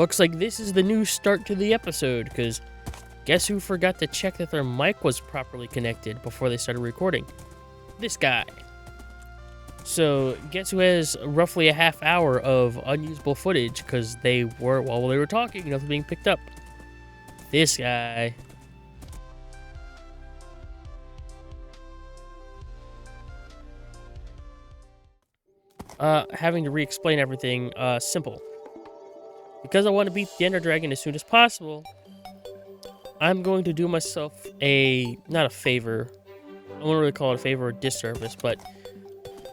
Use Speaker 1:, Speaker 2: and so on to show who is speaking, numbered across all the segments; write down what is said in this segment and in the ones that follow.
Speaker 1: Looks like this is the new start to the episode, because guess who forgot to check that their mic was properly connected before they started recording? This guy. So guess who has roughly a half hour of unusable footage because while they were talking, nothing being picked up? This guy. Having to re-explain everything, simple. Because I want to beat the Ender Dragon as soon as possible, I'm going to do myself not a favor, I won't really call it a favor or disservice, but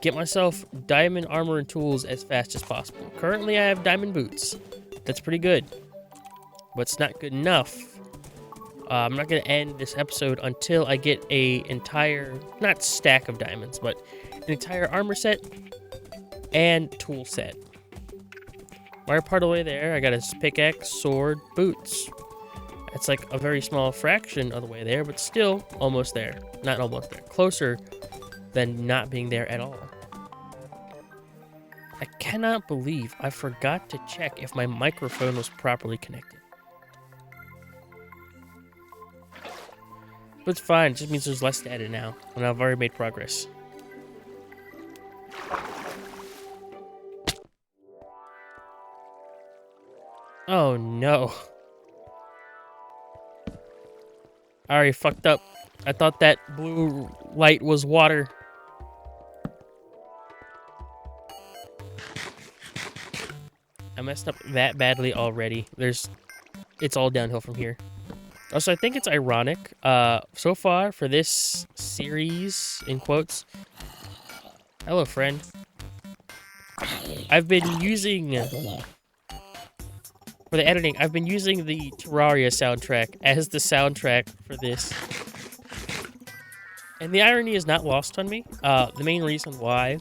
Speaker 1: get myself diamond armor and tools as fast as possible. Currently, I have diamond boots. That's pretty good, but it's not good enough. I'm not going to end this episode until I get a entire, not stack of diamonds, but an entire armor set and tool set. We're part of the way there. I got a pickaxe, sword, boots. It's like a very small fraction of the way there, but still almost there. Not almost there. Closer than not being there at all. I cannot believe I forgot to check if my microphone was properly connected. But it's fine. It just means there's less to edit now, and I've already made progress. Oh no. I already fucked up. I thought that blue light was water. I messed up that badly already. It's all downhill from here. Also, I think it's ironic. So far for this series, in quotes. Hello, friend. I've been using... For the editing, I've been using the Terraria soundtrack as the soundtrack for this. And the irony is not lost on me. The main reason why...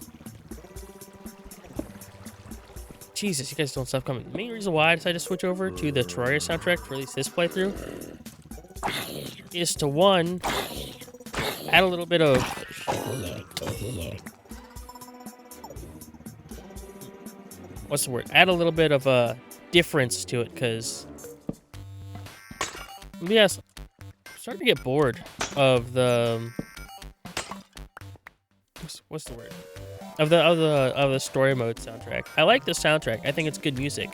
Speaker 1: Jesus, you guys don't stop coming. The main reason why I decided to switch over to the Terraria soundtrack for at least this playthrough is to, one, add a little bit of... What's the word? Add a little bit of difference to it, because yes, I'm starting to get bored of the what's the word of the story mode soundtrack. I like the soundtrack. I think it's good music,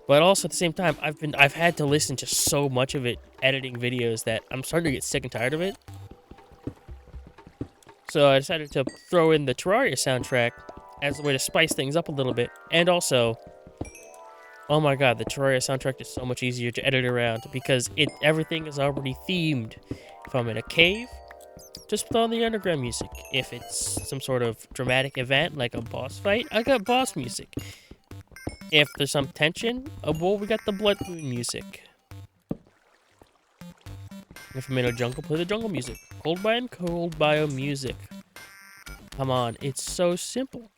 Speaker 1: but also at the same time, I've had to listen to so much of it editing videos that I'm starting to get sick and tired of it. So I decided to throw in the Terraria soundtrack as a way to spice things up a little bit, and also, oh my god, the Terraria soundtrack is so much easier to edit around because everything is already themed. If I'm in a cave, just put on the underground music. If it's some sort of dramatic event like a boss fight, I got boss music. If there's some tension, well, we got the Blood Moon music. If I'm in a jungle, play the jungle music. Cold biome music. Come on, it's so simple.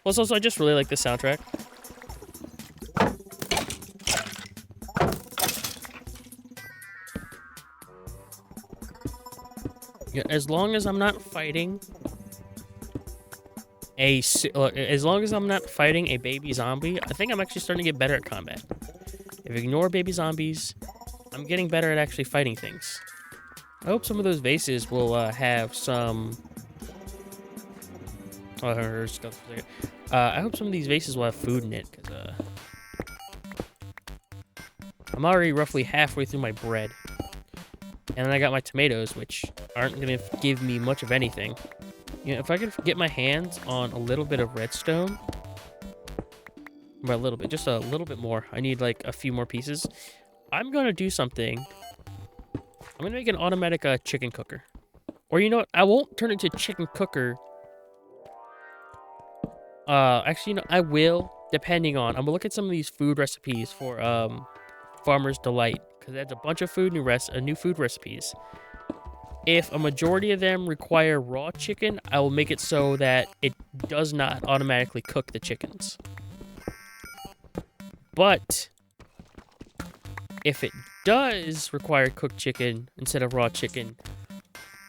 Speaker 1: Also, I just really like the soundtrack. Yeah, as long as I'm not fighting a baby zombie, I think I'm actually starting to get better at combat. If you ignore baby zombies, I'm getting better at actually fighting things. I hope some of those vases will have some... I hope some of these vases will have food in it, because I'm already roughly halfway through my bread. And then I got my tomatoes, which aren't going to give me much of anything. You know, if I could get my hands on a little bit of redstone, by a little bit, just a little bit more. I need like a few more pieces. I'm going to do something. I'm going to make an automatic chicken cooker. Or you know what? I won't turn it into chicken cooker. Actually, you know, I will, depending on... I'm going to look at some of these food recipes for Farmer's Delight, because that's a bunch of new food recipes. If a majority of them require raw chicken, I will make it so that it does not automatically cook the chickens. But if it does require cooked chicken instead of raw chicken,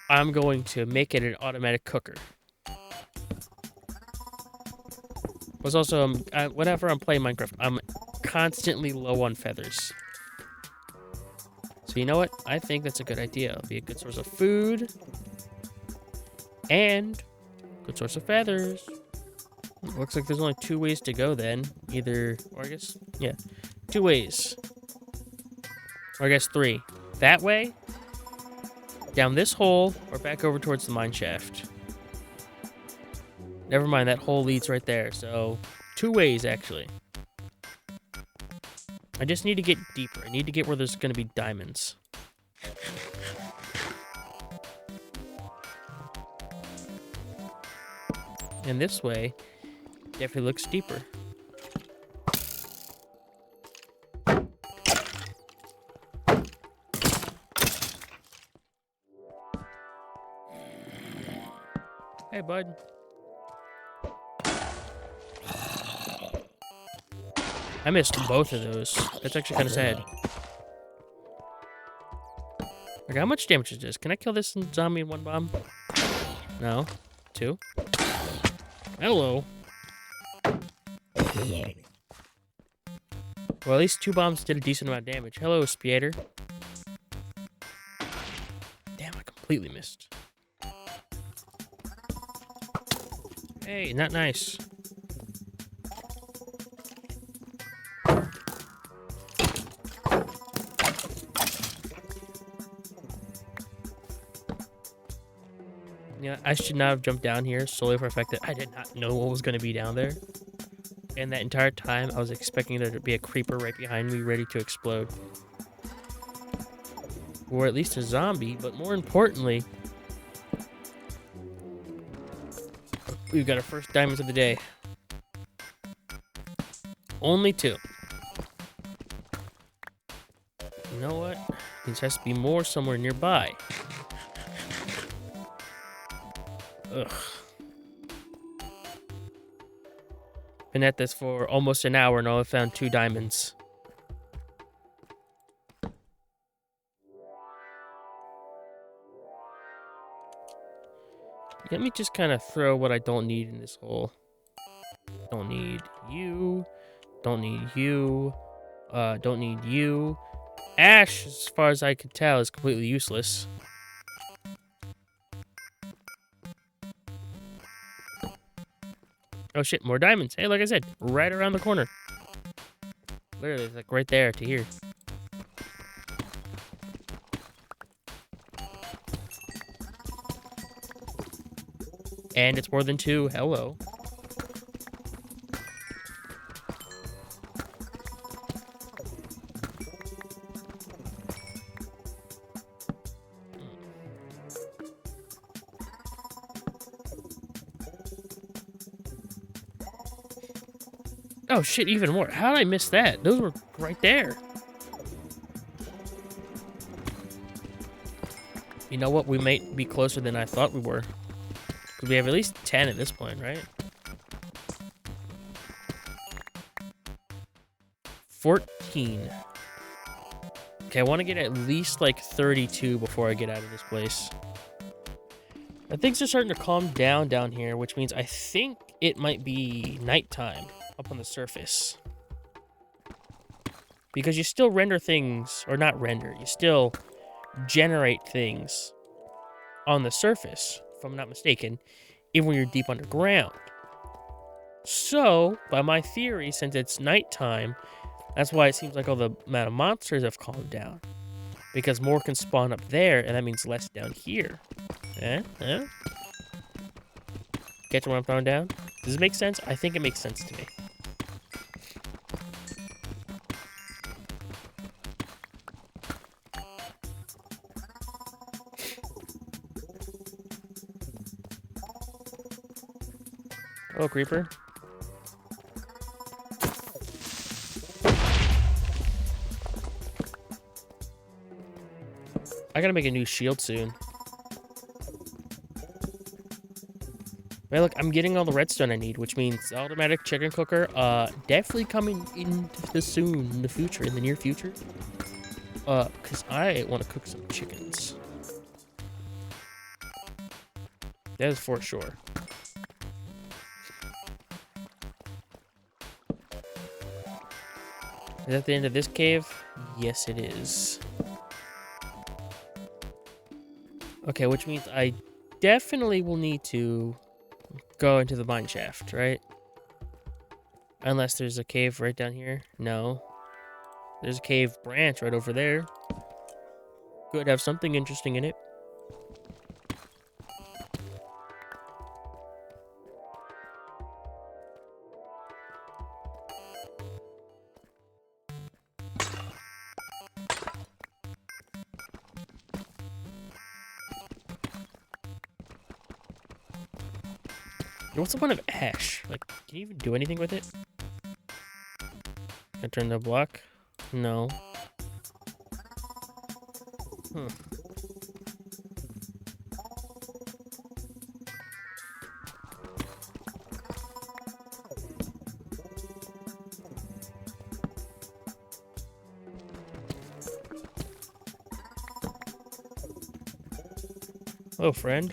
Speaker 1: I'm going to make it an automatic cooker. Was also whenever I'm playing Minecraft, I'm constantly low on feathers. So you know what? I think that's a good idea. It'll be a good source of food and good source of feathers. Looks like there's only 2 ways to go then. Either, or I guess, yeah, 2 ways. Or I guess 3. That way, down this hole, or back over towards the mine shaft. Never mind, that hole leads right there. So, 2 ways actually. I just need to get deeper. I need to get where there's going to be diamonds. And this way definitely looks deeper. Hey, bud. I missed both of those. That's actually kind of sad. Okay, how much damage is this? Can I kill this zombie in 1 bomb? No. 2. Hello. Well, at least 2 bombs did a decent amount of damage. Hello, Spiator. Damn, I completely missed. Hey, not nice. Yeah, I should not have jumped down here solely for the fact that I did not know what was going to be down there. And that entire time, I was expecting there to be a creeper right behind me ready to explode. Or at least a zombie, but more importantly, we've got our first diamonds of the day. Only 2. You know what? There has to be more somewhere nearby. Ugh. Been at this for almost an hour and all I've found 2 diamonds. Let me just kind of throw what I don't need in this hole. Don't need you. Don't need you. Don't need you. Ash, as far as I could tell, is completely useless. Oh shit, more diamonds. Hey, like I said, right around the corner. Literally, it's like right there to here. And it's more than 2. Hello. Oh shit, even more. How did I miss that? Those were right there. You know what? We might be closer than I thought we were. Because we have at least 10 at this point, right? 14. Okay, I want to get at least like 32 before I get out of this place. Now, things are starting to calm down here, which means I think it might be nighttime up on the surface. Because you still render things, or not render, you still generate things on the surface, if I'm not mistaken, even when you're deep underground. So, by my theory, since it's nighttime, that's why it seems like all the amount of monsters have calmed down. Because more can spawn up there, and that means less down here. Catch what I'm throwing down? Does it make sense? I think it makes sense to me. Hello, creeper. I gotta make a new shield soon. Well, look, I'm getting all the redstone I need, which means automatic chicken cooker, definitely coming in the future, in the near future. Because I want to cook some chickens. That is for sure. Is that the end of this cave? Yes, it is. Okay, which means I definitely will need to go into the mine shaft, right? Unless there's a cave right down here. No. There's a cave branch right over there. Could have something interesting in it. What's the point of ash? Like, can you even do anything with it? Can I turn the block? No. Hmm. Hello, friend.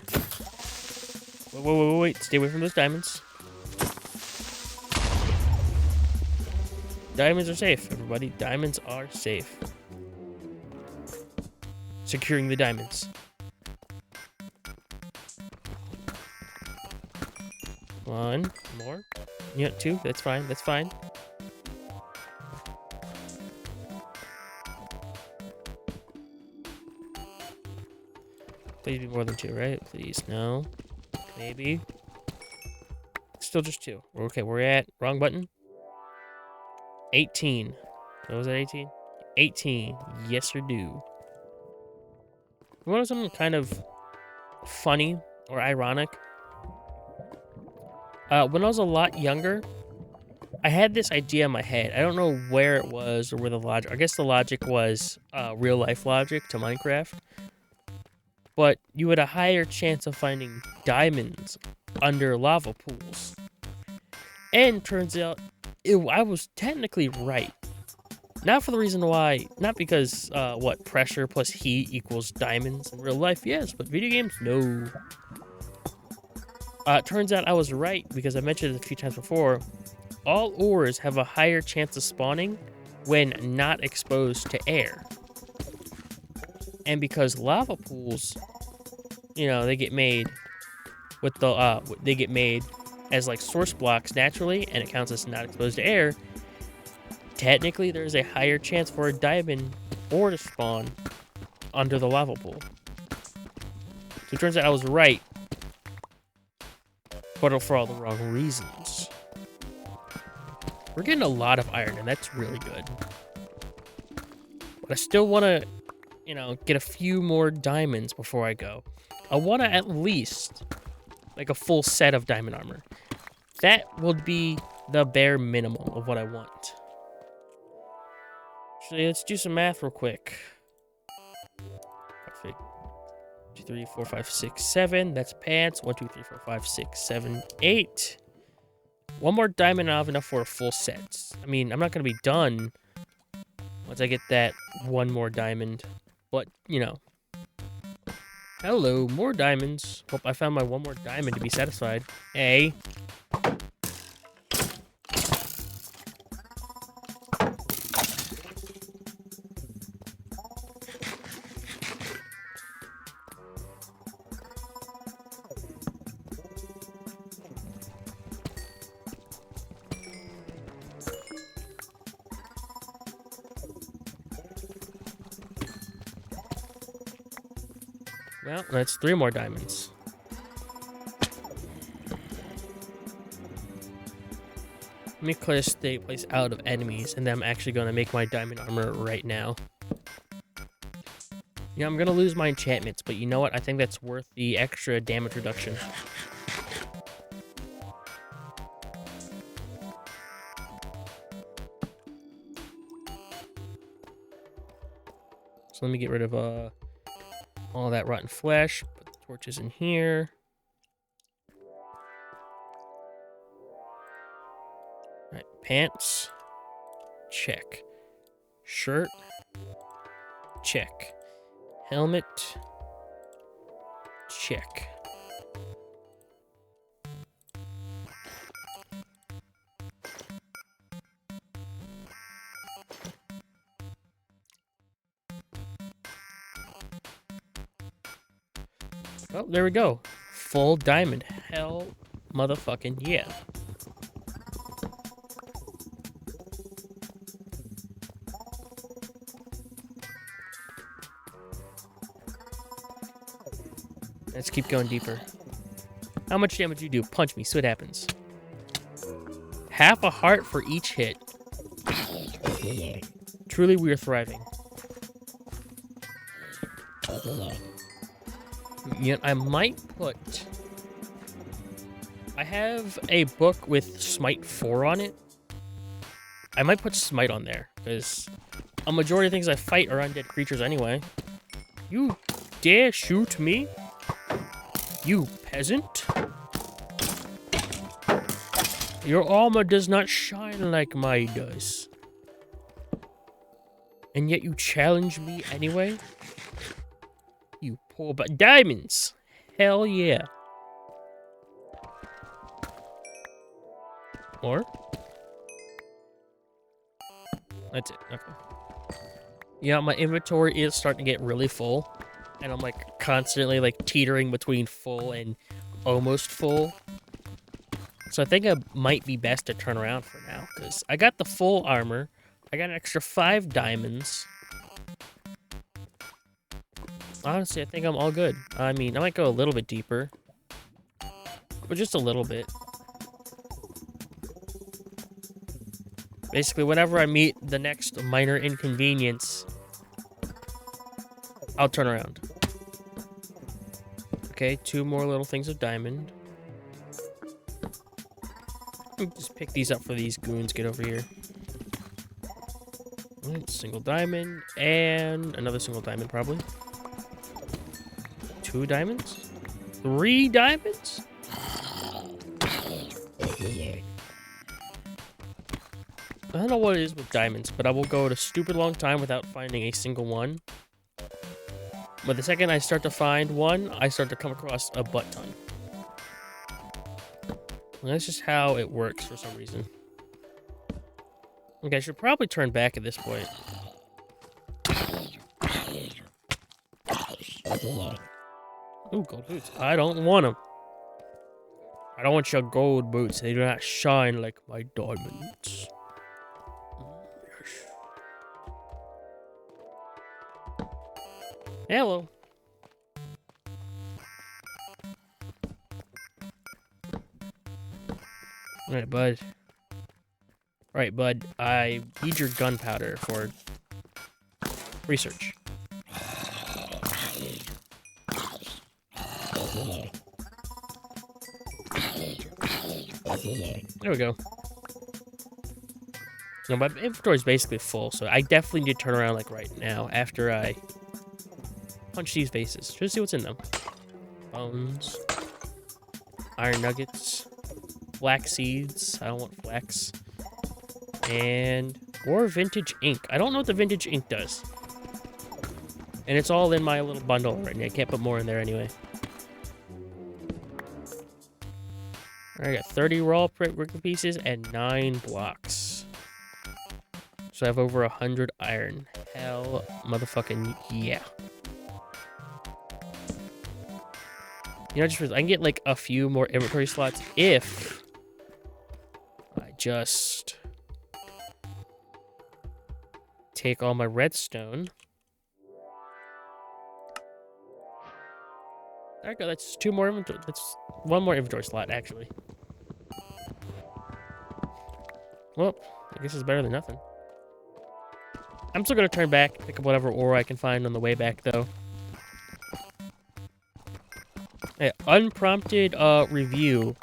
Speaker 1: Wait. Stay away from those diamonds. Diamonds are safe, everybody. Diamonds are safe. Securing the diamonds. One more. Yeah, two. That's fine. That's fine. Please be more than two, right? Please, no. Maybe. Still just two. Okay, we're at wrong button. 18. What was that, 18? 18. Yes, or do. You want something kind of funny or ironic? When I was a lot younger, I had this idea in my head. I don't know where it was or where the logic. I guess the logic was real life logic to Minecraft. But you had a higher chance of finding diamonds under lava pools. And turns out I was technically right. Not for the reason why, not because pressure plus heat equals diamonds in real life, yes, but video games, no. Turns out I was right because I mentioned it a few times before. All ores have a higher chance of spawning when not exposed to air. And because lava pools, they get made with they get made as like source blocks naturally, and it counts as not exposed to air. Technically, there's a higher chance for a diamond ore to spawn under the lava pool. So it turns out I was right, but for all the wrong reasons. We're getting a lot of iron, and that's really good. But I still want to, get a few more diamonds before I go. I want to at least, like, a full set of diamond armor. That would be the bare minimum of what I want. Actually, let's do some math real quick. 2, 3, 4, 5, 6, 7. That's pants. 1, 2, 3, 4, 5, 6, 7, 8. One more diamond and I'll have enough for a full set. I mean, I'm not going to be done once I get that one more diamond. But, Hello, more diamonds. Hope I found my one more diamond to be satisfied. Hey. Well, that's 3 more diamonds. Let me clear this place out of enemies, and then I'm actually going to make my diamond armor right now. I'm going to lose my enchantments, but you know what? I think that's worth the extra damage reduction. So let me get rid of all that rotten flesh. Put the torches in here. All right, pants. Check. Shirt. Check. Helmet. Check. Oh, there we go. Full diamond. Hell motherfucking yeah. Let's keep going deeper. How much damage you do? Punch me, see what happens. Half a heart for each hit. Truly, we are thriving. Yet I might put... I have a book with Smite 4 on it. I might put Smite on there, because a majority of things I fight are undead creatures anyway. You dare shoot me? You peasant? Your armor does not shine like mine does. And yet you challenge me anyway? You poor diamonds! Hell yeah. More? That's it, okay. Yeah, my inventory is starting to get really full. And I'm like constantly like teetering between full and almost full. So I think it might be best to turn around for now, because I got the full armor. I got an extra 5 diamonds. Honestly, I think I'm all good. I mean, I might go a little bit deeper. But just a little bit. Basically, whenever I meet the next minor inconvenience, I'll turn around. Okay, 2 more little things of diamond. Just pick these up for these goons. Get over here. Single diamond. And another single diamond, probably. 2 diamonds? 3 diamonds? I don't know what it is with diamonds, but I will go a stupid long time without finding a single one. But the second I start to find one, I start to come across a butt ton. And that's just how it works for some reason. Okay, I should probably turn back at this point. Ooh, gold boots. I don't want them. I don't want your gold boots. They do not shine like my diamonds. Hello. Alright, bud. Alright, bud. I need your gunpowder for research. There we go. No, my inventory is basically full, so I definitely need to turn around like right now after I punch these vases. Just to see what's in them. Bones. Iron nuggets. Flax seeds. I don't want flax. And more vintage ink. I don't know what the vintage ink does. And it's all in my little bundle right now. I can't put more in there anyway. I got 30 raw brick pieces and 9 blocks. So I have over 100 iron. Hell motherfucking yeah. You know, just I can get like a few more inventory slots if I just take all my redstone. There we go. That's 2 more inventory. That's 1 more inventory slot, actually. Well, I guess it's better than nothing. I'm still gonna turn back, pick up whatever ore I can find on the way back, though. Hey, unprompted review.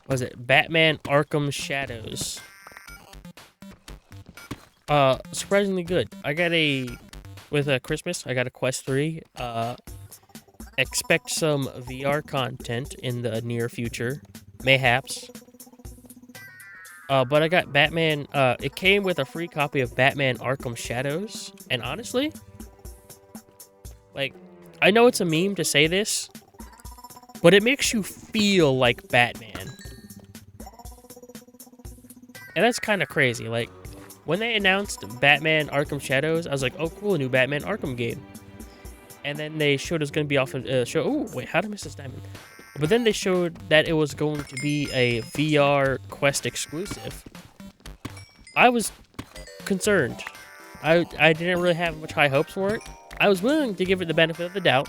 Speaker 1: What was it? Batman Arkham Shadows. Surprisingly good. I got with Christmas, I got a Quest 3. Expect some VR content in the near future. Mayhaps. But I got Batman, it came with a free copy of Batman Arkham Shadows. And honestly, like, I know it's a meme to say this, but it makes you feel like Batman. And that's kind of crazy. Like, when they announced Batman Arkham Shadows, I was like, oh cool, a new Batman Arkham game. and then they showed it was going to be off of show. Oh wait, how did I miss this diamond? But then they showed that it was going to be a VR Quest exclusive. I was concerned. I didn't really have much high hopes for it. I was willing to give it the benefit of the doubt,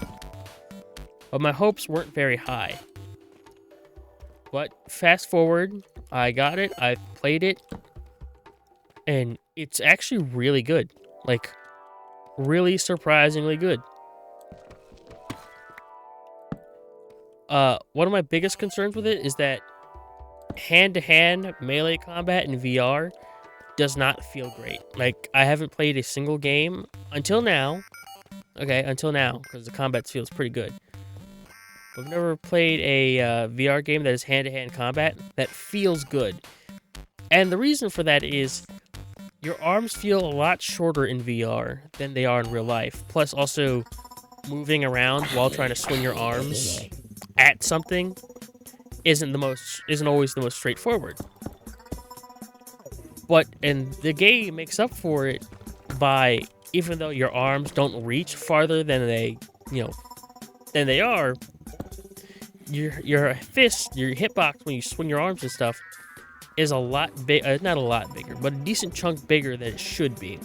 Speaker 1: but my hopes weren't very high. But fast forward, I got it, I played it, and it's actually really good. Like, really surprisingly good. One of my biggest concerns with it is that hand-to-hand melee combat in VR does not feel great. Like, I haven't played a single game until now. Okay, until now, because the combat feels pretty good. I've never played a VR game that is hand-to-hand combat that feels good. And the reason for that is your arms feel a lot shorter in VR than they are in real life. Plus, also, moving around while trying to swing your arms at something isn't always the most straightforward. And the game makes up for it by, even though your arms don't reach farther than they are, your fist, your hitbox when you swing your arms and stuff is a lot big, not a lot bigger, but a decent chunk bigger than it should be,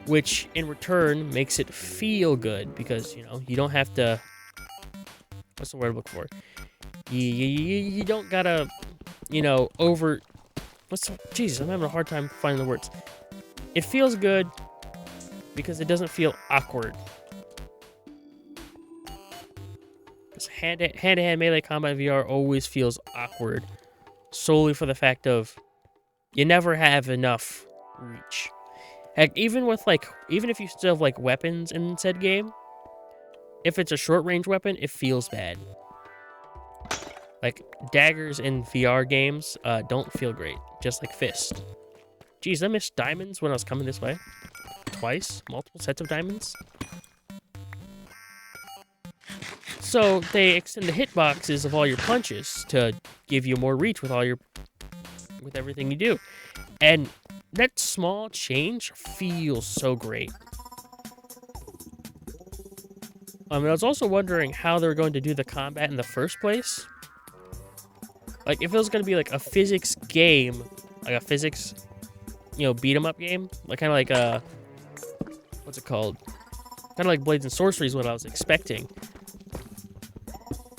Speaker 1: which in return makes it feel good because, you don't have to, what's the word I'm looking for? You don't gotta, Jesus, I'm having a hard time finding the words. It feels good because it doesn't feel awkward. Because hand-to-hand melee combat VR always feels awkward, solely for the fact of you never have enough reach. Heck, even if you still have weapons in said game, if it's a short-range weapon, it feels bad. Like, daggers in VR games don't feel great, just like fist. Jeez, I missed diamonds when I was coming this way. Twice? Multiple sets of diamonds? So, they extend the hitboxes of all your punches to give you more reach with everything you do. And that small change feels so great. I was also wondering how they're going to do the combat in the first place. Like, if it was going to be a physics game, like a physics, beat 'em up game, kind of like what's it called? Kind of like Blades and Sorcery is what I was expecting.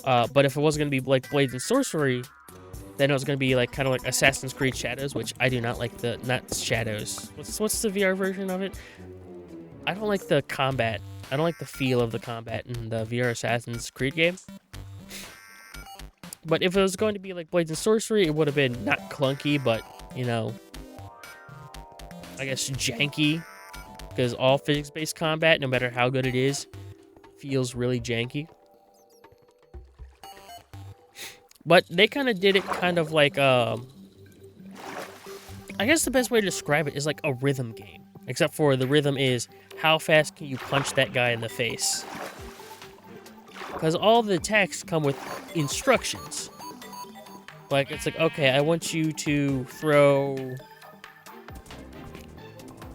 Speaker 1: But if it wasn't going to be like Blades and Sorcery, then it was going to be kind of like Assassin's Creed Shadows, which I do not like not Shadows. What's the VR version of it? I don't like the combat. I don't like the feel of the combat in the VR Assassin's Creed game. But if it was going to be like Blades and Sorcery, it would have been not clunky, but, I guess janky. Because all physics-based combat, no matter how good it is, feels really janky. But they kind of did it kind of like, I guess the best way to describe it is like a rhythm game. Except for the rhythm is, how fast can you punch that guy in the face? Because all the attacks come with instructions. It's like, okay, I want you to throw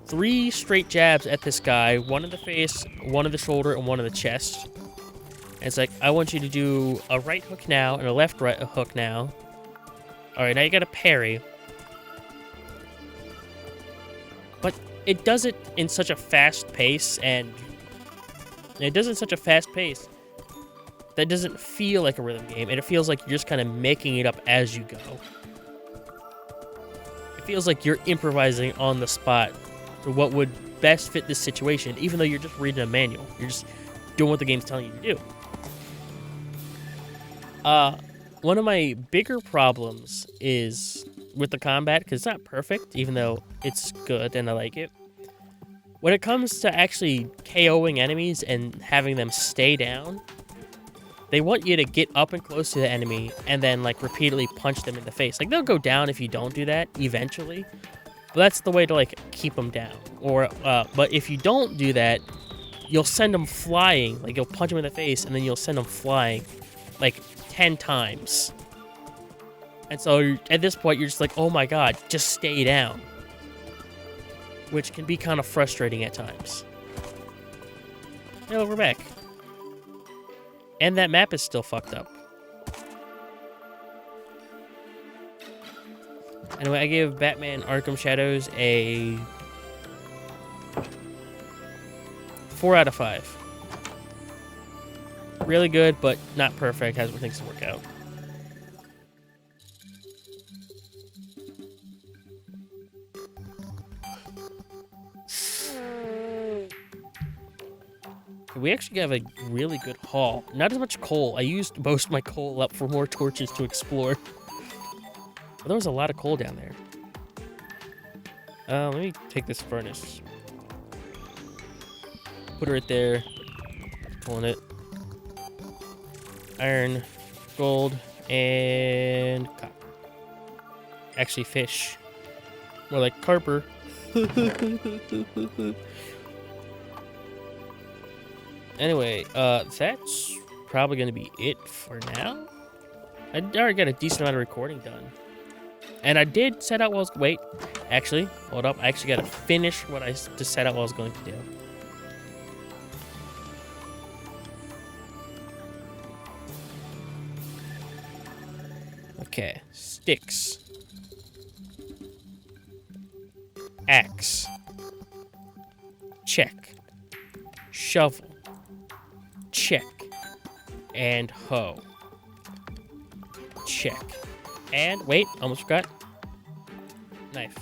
Speaker 1: 3 straight jabs at this guy, one in the face, one in the shoulder, and one in the chest. And it's like, I want you to do a right hook now and a left right hook now. Alright, now you gotta parry. But it does it in such a fast pace, and it does it in such a fast pace that doesn't feel like a rhythm game, and it feels like you're just kind of making it up as you go. It feels like you're improvising on the spot for what would best fit this situation, even though you're just reading a manual. You're just doing what the game's telling you to do. One of my bigger problems is with the combat, because it's not perfect, even though it's good and I like it. When it comes to actually KOing enemies and having them stay down, they want you to get up and close to the enemy and then repeatedly punch them in the face. They'll go down if you don't do that eventually. But that's the way to keep them down. But if you don't do that, you'll send them flying. You'll punch them in the face and then you'll send them flying 10 times. And so at this point you're just like, oh my god, just stay down. Which can be kind of frustrating at times. Yeah, we're back. And that map is still fucked up. Anyway, I gave Batman Arkham Shadows a 4 out of 5. Really good, but not perfect. Has things to work out. We actually have a really good haul. Not as much coal. I used most of my coal up for more torches to explore. But there was a lot of coal down there. Let me take this furnace. Put it right there. Pulling it. Iron, gold, and copper. Actually, fish. More like carper. Anyway, that's probably going to be it for now. I already got a decent amount of recording done. And I did set out what I was... Wait, actually, hold up. I actually got to finish what I just set out what I was going to do. Okay, sticks. Axe. Check. Shovel. Check. And hoe. Check. And, wait, almost forgot. Knife.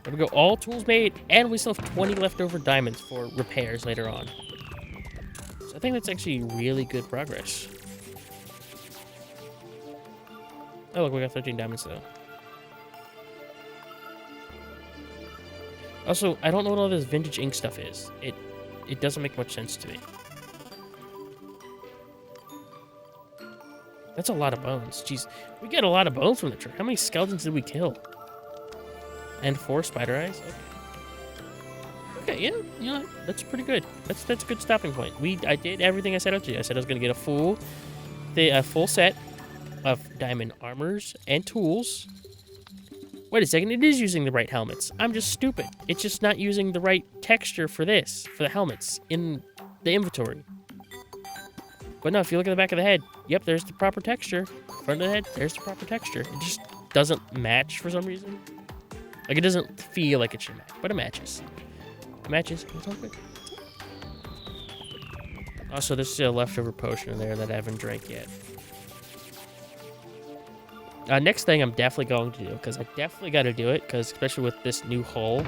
Speaker 1: There we go, all tools made, and we still have 20 leftover diamonds for repairs later on. So I think that's actually really good progress. Oh, look, we got 13 diamonds, though. Also, I don't know what all this vintage ink stuff is. It doesn't make much sense to me. That's a lot of bones. Jeez, we get a lot of bones from the tree. How many skeletons did we kill? And 4 spider eyes? Okay. Okay, yeah, you know, that's pretty good. That's a good stopping point. I did everything I set out to do. I said I was going to get a full set of diamond armors and tools. Wait a second, it is using the right helmets. I'm just stupid. It's just not using the right texture for the helmets in the inventory. But no, if you look at the back of the head, yep, there's the proper texture. Front of the head, there's the proper texture. It just doesn't match for some reason. Like, it doesn't feel like it should match, but it matches. It matches. It's all good. Also, there's still a leftover potion in there that I haven't drank yet. Next thing I'm definitely going to do, because I definitely got to do it, because especially with this new hole,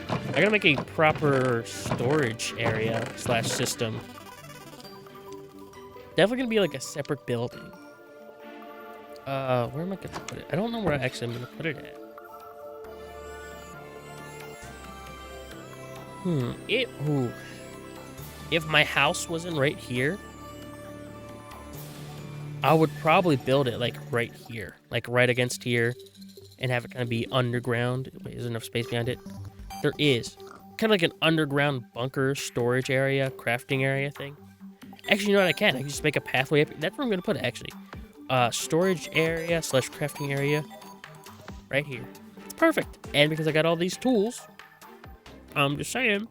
Speaker 1: I got to make a proper storage area / system. Definitely going to be like a separate building. Where am I going to put it? I don't know where actually I'm going to put it at. If my house wasn't right here, I would probably build it like right here, like right against here, and have it kind of be underground. Wait, is there enough space behind it? There is. Kind of like an underground bunker storage area, crafting area thing. Actually, you know what? I can just make a pathway up. That's where I'm going to put it, actually. Storage area / crafting area right here. It's perfect. And because I got all these tools, I'm just saying,